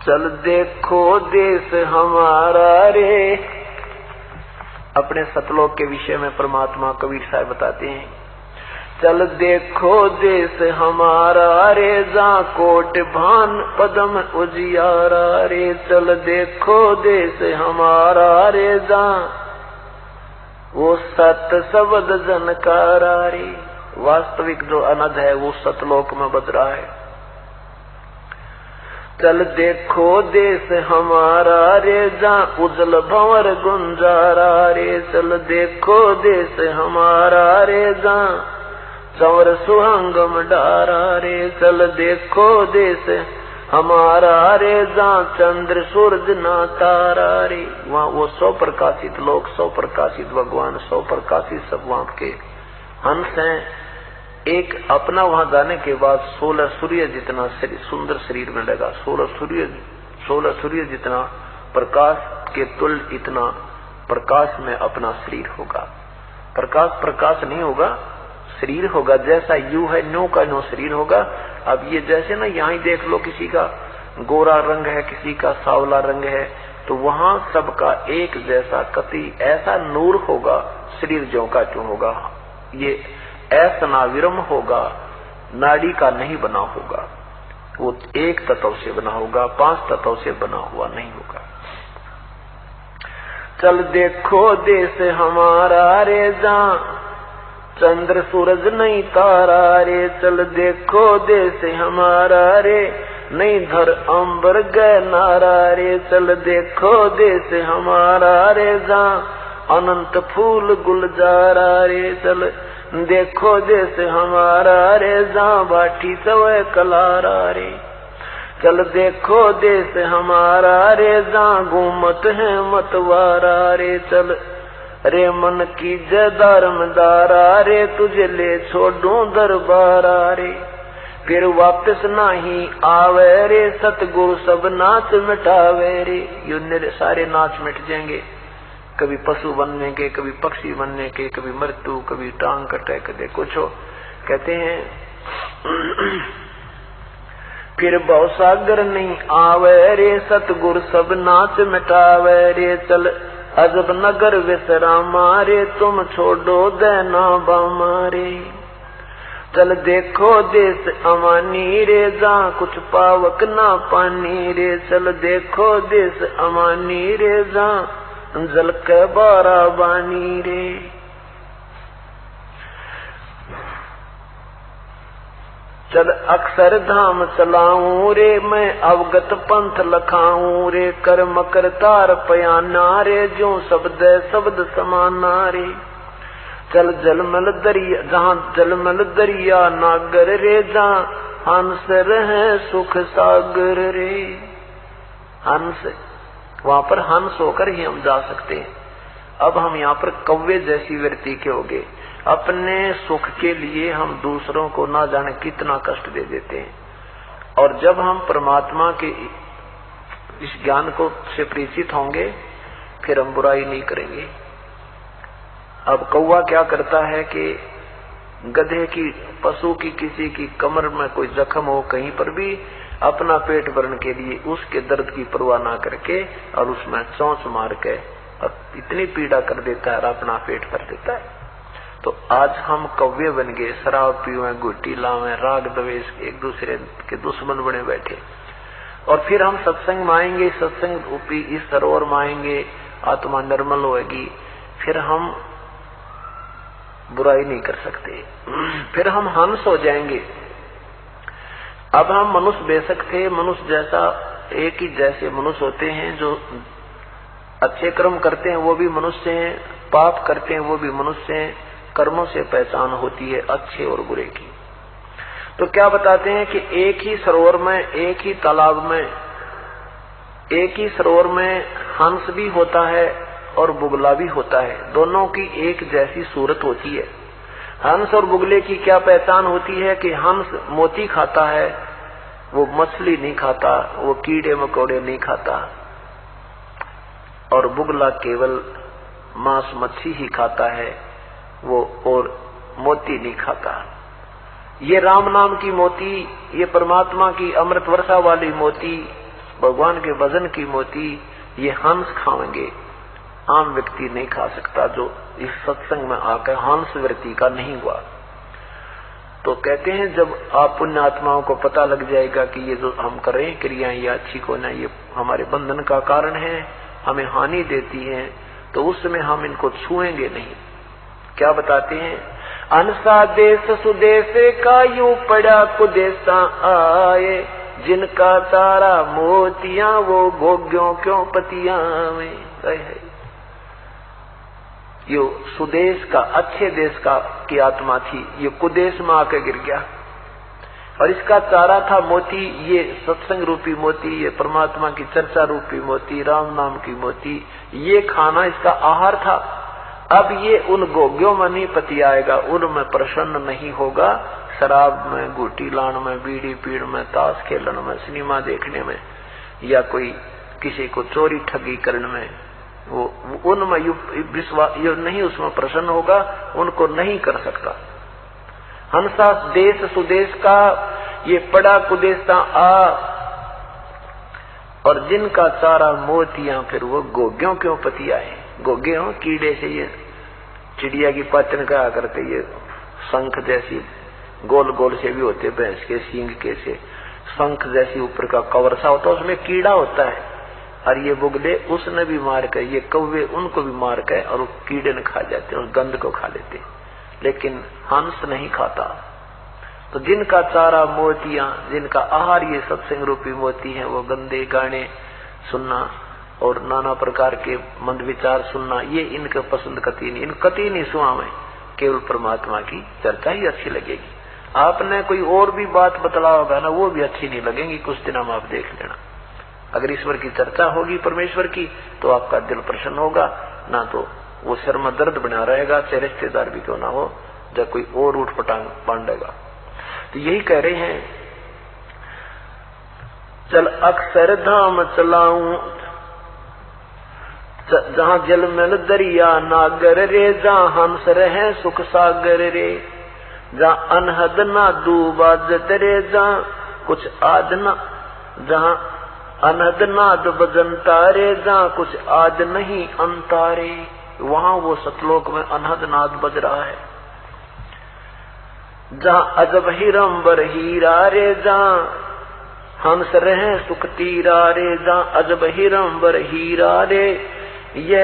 चल देखो देश हमारा रे। अपने सतलोक के विषय में परमात्मा कबीर साहब बताते हैं, चल देखो देश हमारा रे, जा कोट भान पदम उजियारा रे। चल देखो देश हमारा रे, जा वो सत शब्द जनकारा रे। वास्तविक जो अनद है वो सतलोक में बज रहा है। चल देखो देश हमारा रे, जा उजल भंवर गुंजारा रे। चल देखो देश हमारा रे, जा चंवर सुहंगम डारा रे। चल देखो देश हमारा रे, जा चंद्र सूरज ना तारा रे। वहाँ वो 100 प्रकाशित लोक, 100 प्रकाशित भगवान, 100 प्रकाशित सब वहाँ के हंस हैं। एक अपना वहां जाने के बाद 16 सूर्य जितना सुंदर शरीर में लगा। 16 सूर्य जितना प्रकाश के तुल्य इतना प्रकाश में अपना शरीर होगा। प्रकाश नहीं होगा, शरीर होगा। जैसा यू है न्यू का न्यू शरीर होगा। अब ये जैसे ना यहाँ देख लो, किसी का गोरा रंग है, किसी का सावला रंग है, तो वहां सबका एक जैसा कति ऐसा नूर होगा, शरीर ज्यों का त्यों होगा। ये ऐसा नाविरम होगा, नाड़ी का नहीं बना होगा, वो एक तत्व से बना होगा, 5 तत्व से बना हुआ नहीं होगा। चल देखो देश हमारा रे, जा चंद्र सूरज नहीं तारा रे। चल देखो देश हमारा रे, नहीं धर अंबर गए नारा रे। चल देखो देश हमारा रे, जा अनंत फूल गुलजारा रे। चल देखो देश हमारा रे, जा बाठी सवय कलारा रे। चल देखो देश हमारा रे, जा घूमत है मतवारा रे। चल रे मन की जदारमदारा रे, तुझे ले छोड़ू दरबारा रे। फिर वापस नहीं आवे रे, सतगुरु सब नाच मिटावे रे। ये सारे नाच मिट जाएंगे, कभी पशु बनने के, कभी पक्षी बनने के, कभी मृत्यु, कभी टांग कटे, कभी कुछ हो। कहते हैं फिर भवसागर नहीं आवे रे, सतगुरु सब नाच मिटावे रे। चल अजब नगर विश्रामा रे, तुम छोड़ो देना बामारे। चल देखो देश अमानी रे, जा कुछ पावक ना पानी रे। चल देखो देश अमानी रे, जा जल के बारा बानी रे। चल अक्षर धाम चलाऊं रे, मैं अवगत पंथ लखाऊं रे। कर मकर तार पयाना रे, जो शब्द समाना रे। चल जलमल दरिया, जहाँ जलमल दरिया नागर रे, जहाँ हंस रहे सुख सागर रे। हंस, वहां पर हंस होकर ही हम जा सकते हैं। अब हम यहाँ पर कौवे जैसी वृत्ति के हो गए। अपने सुख के लिए हम दूसरों को ना जाने कितना कष्ट दे देते हैं, और जब हम परमात्मा के इस ज्ञान को से परिचित होंगे फिर हम बुराई नहीं करेंगे। अब कौवा क्या करता है कि गधे की, पशु की, किसी की कमर में कोई जख्म हो कहीं पर भी, अपना पेट भरने के लिए उसके दर्द की परवाह ना करके और उसमें चोंच मार के और इतनी पीड़ा कर देता है और अपना पेट भर देता है। तो आज हम कौवे बन गए, शराब पीवे, गुट्टी लावे, राग द्वेष, एक दूसरे के दुश्मन बने बैठे। और फिर हम सत्संग में आएंगे, सत्संग रूपी इस सरोवर में आएंगे, आत्मा निर्मल होगी, फिर हम बुराई नहीं कर सकते, फिर हम हंस हो जाएंगे। अब हम मनुष्य बेशक थे, मनुष्य जैसा एक ही जैसे मनुष्य होते हैं, जो अच्छे कर्म करते हैं वो भी मनुष्य हैं, पाप करते हैं वो भी मनुष्य हैं। कर्मों से पहचान होती है अच्छे और बुरे की। तो क्या बताते हैं कि एक ही सरोवर में, एक ही तालाब में, एक ही सरोवर में हंस भी होता है और बुगला भी होता है। दोनों की एक जैसी सूरत होती है। हंस और बुगले की क्या पहचान होती है कि हंस मोती खाता है, वो मछली नहीं खाता, वो कीड़े मकोड़े नहीं खाता, और बुगला केवल मांस मच्छी ही खाता है, वो और मोती नहीं खाता। ये राम नाम की मोती, ये परमात्मा की अमृत वर्षा वाली मोती भगवान के भजन की मोती ये हंस खाएंगे, आम व्यक्ति नहीं खा सकता जो इस सत्संग में आकर हंस वृत्ति का नहीं हुआ। तो कहते हैं जब आप पुण्य आत्माओं को पता लग जाएगा कि ये जो हम कर रहे हैं क्रियाएं ये अच्छी को ना, ये हमारे बंधन का कारण है, हमें हानि देती है, तो उस समय हम इनको छुएंगे नहीं। क्या बताते हैं, अनसा देश सुदेश का यूं पड़ा कुदेशा आए, जिनका तारा मोतियां वो भोग्यों क्यों पतिया में। ये सुदेश का अच्छे देश का की आत्मा थी, ये कुदेश में आकर गिर गया और इसका चारा था मोती, ये सत्संग रूपी मोती, ये परमात्मा की चर्चा रूपी मोती, राम नाम की मोती, ये खाना इसका आहार था। अब ये उन गोग्यों में नहीं पति आएगा, उनमें प्रसन्न नहीं होगा, शराब में, गुटी लान में, बीड़ी पीड़ में, ताश खेलन में, सिनेमा देखने में, या कोई किसी को चोरी ठगी करने में, वो उनमें विश्वास नहीं, उसमें प्रसन्न होगा, उनको नहीं कर सकता। हंसा देश सुदेश का ये पड़ा कुदेशा आ, और जिनका चारा मोतियां फिर वो गोग्यों क्यों पति आए। गोगे हो कीड़े से, ये चिड़िया की पाचन कहा करते, ये शंख जैसी गोल गोल से भी होते, भैंस के सींग के से शंख जैसी ऊपर का कवर सा होता है, उसमें कीड़ा होता है, और ये बुगले उसने भी मार कर, ये कौवे उनको भी मार कर, और वो कीड़े ने खा जाते हैं, उस गंध को खा लेते, लेकिन हंस नहीं खाता। तो जिनका चारा मोतियां, जिनका आहार ये सत्संग रूपी मोती है, वो गंदे गाने सुनना और नाना प्रकार के मंद विचार सुनना, ये इनके पसंद कती नहीं, इन कती नहीं सुना में, केवल परमात्मा की चर्चा ही अच्छी लगेगी। आपने कोई और भी बात बतला होगा ना, वो भी अच्छी नहीं लगेगी, कुछ दिन हम आप देख लेना। अगर ईश्वर की चर्चा होगी परमेश्वर की, तो आपका दिल प्रसन्न होगा, ना तो वो सिर में दर्द बना रहेगा, चाहे रिश्तेदार भी क्यों ना हो, जब कोई और उठ पटांग बांधेगा। तो यही कह रहे हैं, चल अक्षर धाम चलाऊं, जहां जल में दरिया नागर रे, जहां हंस रहे सुख सागर रे, जहां अनहद ना डूबाजत रे, जहां कुछ आद न, जहां अनहद नाद बजनता रे, जहां कुछ आद नहीं अंतारे। वहां वो सतलोक में अनहद नाद बज रहा है। जहां अजब हिरंबर हीरा रे, जहां हंस रहे सुख तीरा रे, जहां अजब हिरंबर हीरा रे, ये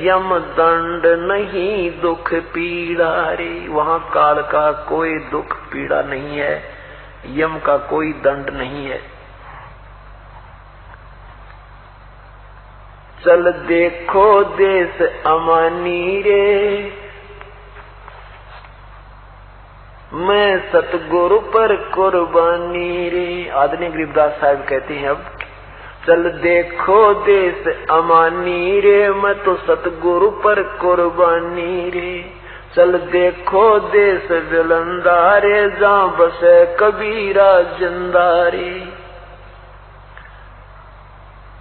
यम दंड नहीं दुख पीड़ा रे। वहां काल का कोई दुख पीड़ा नहीं है, यम का कोई दंड नहीं है। चल देखो देश अमानी रे, मैं सतगुरु पर कुर्बानी रे। आदरणीय गरीबदास साहब कहते हैं, अब चल देखो देश अमानी रे, मैं तो सतगुरु पर कुर्बानी रे। चल देखो देश विलंदा रे, जहां बसे कबीरा जिंदा रे।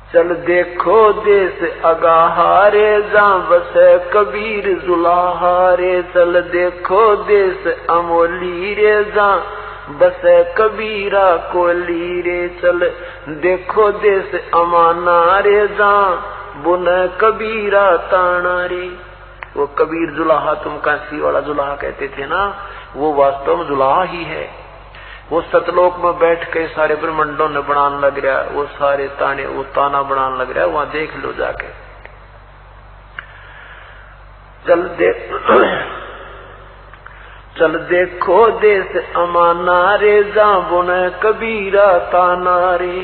चल देखो देश अगाहारे, जहां बसे कबीर जुलाहारे। चल देखो देश अमोली रे, जहां बसे कबीरा कोली रे। चल देखो देश अमाना रे, जहां बुन कबीरा ताना रे। वो कबीर जुलाहा, तुम काशी वाला जुलाहा कहते थे ना, वो वास्तव में जुलाहा ही है। वो सतलोक में बैठ के सारे ब्रह्मंडों ने बनाने लग रहा, वो सारे ताने, वो ताना बनाने लग रहा है, वहां देख लो जाके। चल देखो देश अमाना रे, जहां बुने कबीरा ताना रे।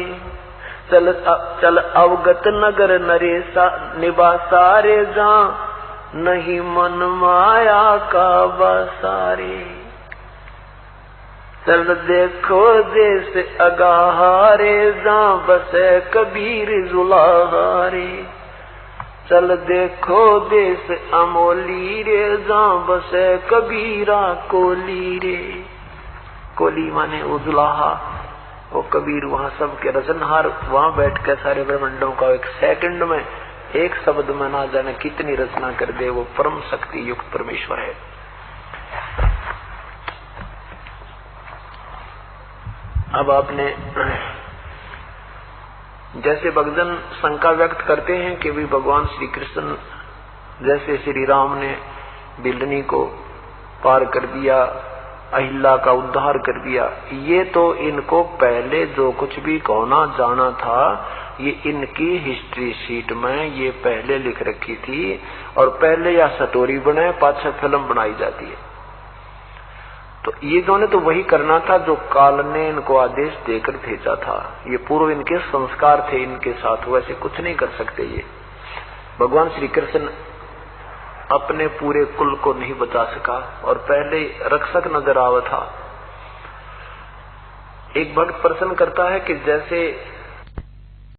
चल अवगत नगर नरेसा निवासा रे, जहां नहीं मन माया का बसारे। चल देखो देश अगाहारे, जहां बसे कबीर जुलाहारे। चल देखो देश अमोली रे, जहां बसे कबीरा कोली रे। कोली माने वो जुलाहा, वो कबीर वहां सबके रचनहार, वहां बैठ के सारे ब्रह्मंडों का एक सेकंड में, एक शब्द में ना जाने कितनी रचना कर दे, वो परम शक्ति युक्त परमेश्वर है। अब आपने जैसे भक्तजन शंका व्यक्त करते हैं कि भी भगवान श्री कृष्ण जैसे श्री राम ने बिल्लनी को पार कर दिया, अहिल्या का उद्धार कर दिया, ये तो इनको पहले जो कुछ भी होना जाना था ये इनकी हिस्ट्री शीट में ये पहले लिख रखी थी और पहले या स्टोरी बने पाछे फिल्म बनाई जाती है। तो ये इन्होंने तो वही करना था जो काल ने इनको आदेश देकर भेजा था। ये पूर्व इनके संस्कार थे इनके साथ, वैसे कुछ नहीं कर सकते। ये भगवान श्री कृष्ण अपने पूरे कुल को नहीं बचा सका और पहले रक्षक नजर आवा था। एक भक्त प्रश्न करता है कि जैसे